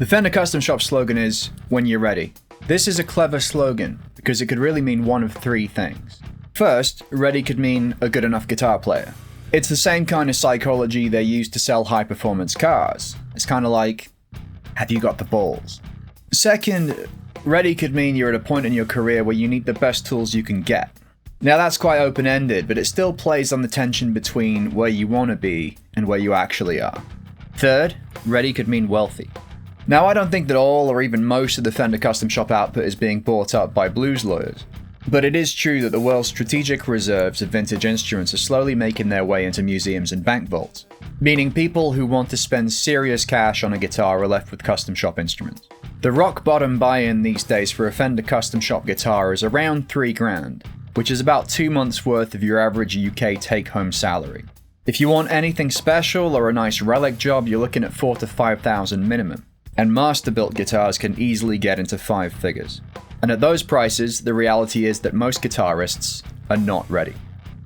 The Fender Custom Shop slogan is, "When you're ready." This is a clever slogan, because it could really mean one of three things. First, ready could mean a good enough guitar player. It's the same kind of psychology they use to sell high-performance cars. It's kind of like, have you got the balls? Second, ready could mean you're at a point in your career where you need the best tools you can get. Now that's quite open-ended, but it still plays on the tension between where you want to be and where you actually are. Third, ready could mean wealthy. Now I don't think that all or even most of the Fender Custom Shop output is being bought up by blues lawyers, but it is true that the world's strategic reserves of vintage instruments are slowly making their way into museums and bank vaults, meaning people who want to spend serious cash on a guitar are left with custom shop instruments. The rock bottom buy-in these days for a Fender Custom Shop guitar is around $3,000, which is about 2 months worth of your average UK take-home salary. If you want anything special or a nice relic job, you're looking at $4,000 to $5,000 minimum, and master-built guitars can easily get into 5 figures. And at those prices, the reality is that most guitarists are not ready.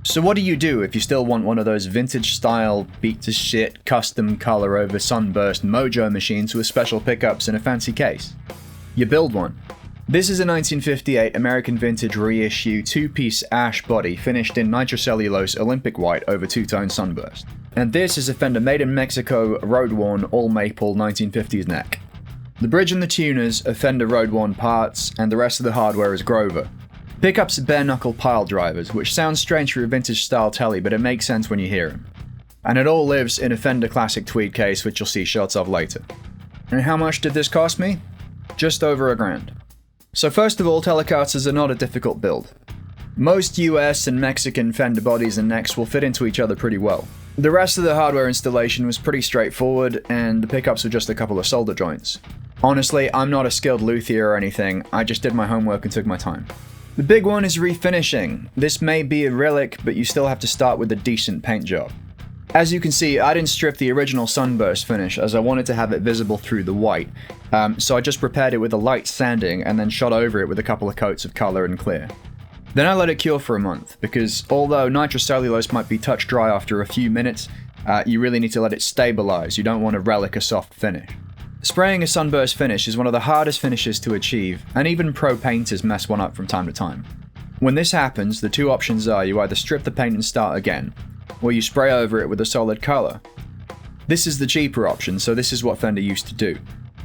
So what do you do if you still want one of those vintage-style, beat-to-shit, custom color-over sunburst mojo machines with special pickups and a fancy case? You build one. This is a 1958 American Vintage reissue 2-piece ash body finished in nitrocellulose Olympic white over two-tone sunburst. And this is a Fender made in Mexico road-worn all-maple 1950s neck. The bridge and the tuners are Fender road-worn parts, and the rest of the hardware is Grover. Pickups are bare-knuckle pile drivers, which sounds strange for a vintage-style telly, but it makes sense when you hear them. And it all lives in a Fender Classic tweed case, which you'll see shots of later. And how much did this cost me? Just over $1,000. So first of all, Telecasters are not a difficult build. Most US and Mexican Fender bodies and necks will fit into each other pretty well. The rest of the hardware installation was pretty straightforward, and the pickups were just a couple of solder joints. Honestly, I'm not a skilled luthier or anything, I just did my homework and took my time. The big one is refinishing. This may be a relic, but you still have to start with a decent paint job. As you can see, I didn't strip the original sunburst finish as I wanted to have it visible through the white, so I just prepared it with a light sanding and then shot over it with a couple of coats of color and clear. Then I let it cure for a month, because although nitrocellulose might be touch dry after a few minutes, you really need to let it stabilize. You don't want to relic a soft finish. Spraying a sunburst finish is one of the hardest finishes to achieve, and even pro painters mess one up from time to time. When this happens, the two options are you either strip the paint and start again, or you spray over it with a solid color. This is the cheaper option, so this is what Fender used to do.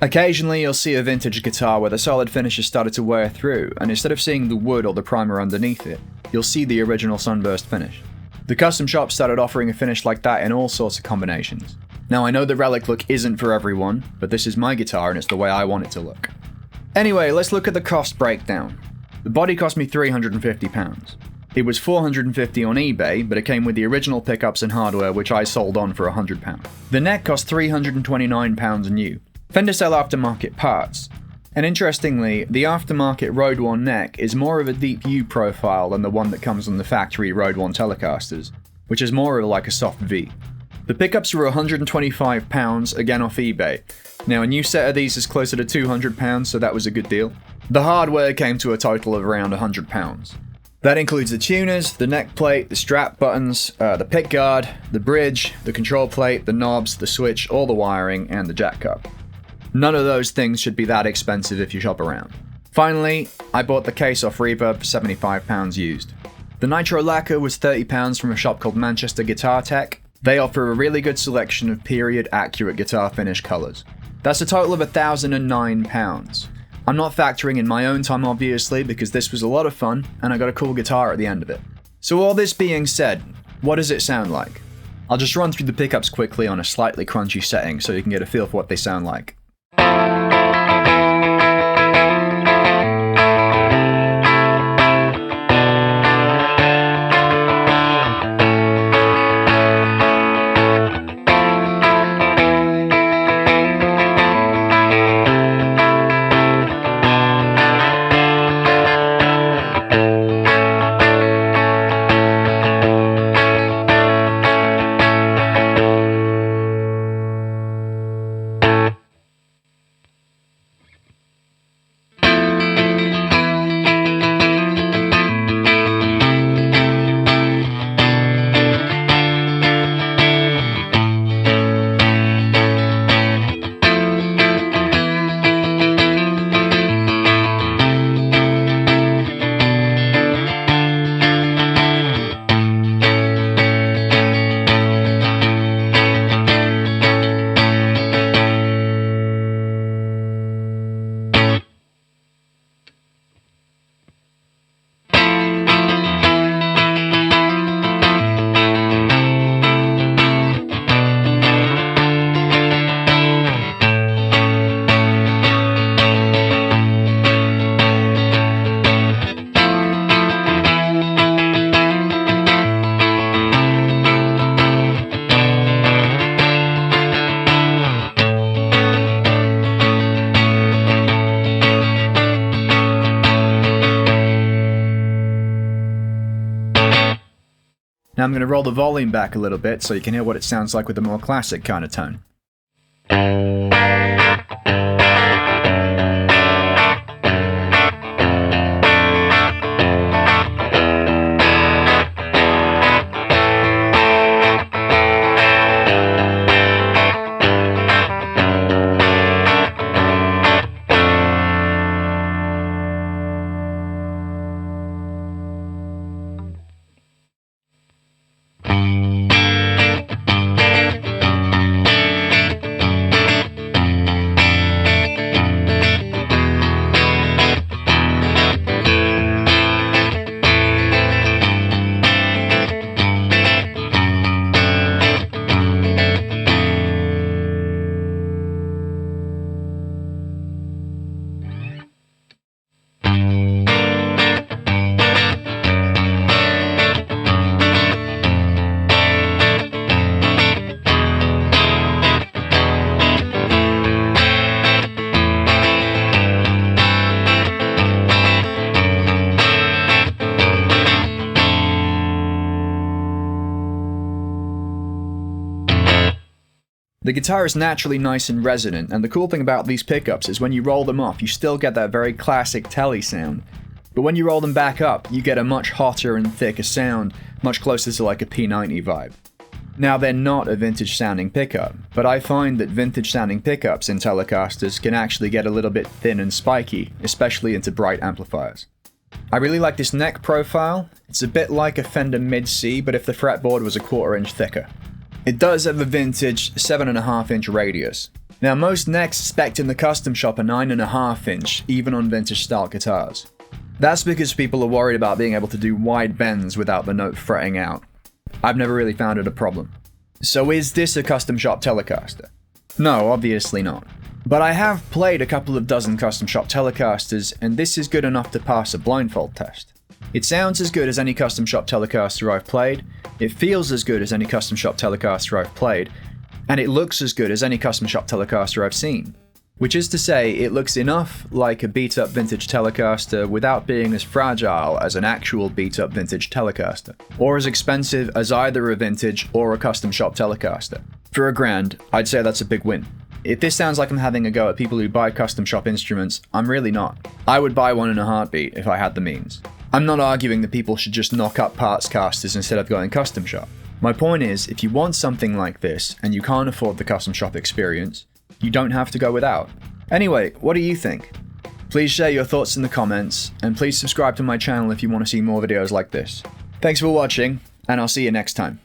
Occasionally you'll see a vintage guitar where the solid finish has started to wear through, and instead of seeing the wood or the primer underneath it, you'll see the original sunburst finish. The custom shop started offering a finish like that in all sorts of combinations. Now I know the relic look isn't for everyone, but this is my guitar and it's the way I want it to look. Anyway, let's look at the cost breakdown. The body cost me £350. It was $450 on eBay, but it came with the original pickups and hardware which I sold on for £100. The neck cost £329 new. Fender sell aftermarket parts. And interestingly, the aftermarket road-worn neck is more of a deep U profile than the one that comes on the factory road-worn Telecasters, which is more of like a soft V. The pickups were £125, again off eBay. Now a new set of these is closer to £200, so that was a good deal. The hardware came to a total of around £100. That includes the tuners, the neck plate, the strap buttons, the pick guard, the bridge, the control plate, the knobs, the switch, all the wiring, and the jack cup. None of those things should be that expensive if you shop around. Finally, I bought the case off Reverb for £75 used. The nitro lacquer was £30 from a shop called Manchester Guitar Tech. They offer a really good selection of period-accurate guitar finish colours. That's a total of £1,009. I'm not factoring in my own time obviously, because this was a lot of fun, and I got a cool guitar at the end of it. So all this being said, what does it sound like? I'll just run through the pickups quickly on a slightly crunchy setting so you can get a feel for what they sound like. Now I'm going to roll the volume back a little bit so you can hear what it sounds like with a more classic kind of tone. The guitar is naturally nice and resonant, and the cool thing about these pickups is when you roll them off, you still get that very classic telly sound. But when you roll them back up, you get a much hotter and thicker sound, much closer to like a P90 vibe. Now, they're not a vintage sounding pickup, but I find that vintage sounding pickups in Telecasters can actually get a little bit thin and spiky, especially into bright amplifiers. I really like this neck profile. It's a bit like a Fender Mid-C, but if the fretboard was a 1/4 inch thicker. It does have a vintage 7.5 inch radius. Now, most necks spec'd in the custom shop are 9.5 inch, even on vintage style guitars. That's because people are worried about being able to do wide bends without the note fretting out. I've never really found it a problem. So is this a custom shop Telecaster? No, obviously not. But I have played a couple of dozen custom shop Telecasters, and this is good enough to pass a blindfold test. It sounds as good as any custom shop Telecaster I've played, it feels as good as any custom shop Telecaster I've played, and it looks as good as any custom shop Telecaster I've seen. Which is to say, it looks enough like a beat-up vintage Telecaster without being as fragile as an actual beat-up vintage Telecaster, or as expensive as either a vintage or a custom shop Telecaster. For $1,000, I'd say that's a big win. If this sounds like I'm having a go at people who buy custom shop instruments, I'm really not. I would buy one in a heartbeat if I had the means. I'm not arguing that people should just knock up parts casters instead of going custom shop. My point is, if you want something like this and you can't afford the custom shop experience, you don't have to go without. Anyway, what do you think? Please share your thoughts in the comments, and please subscribe to my channel if you want to see more videos like this. Thanks for watching, and I'll see you next time.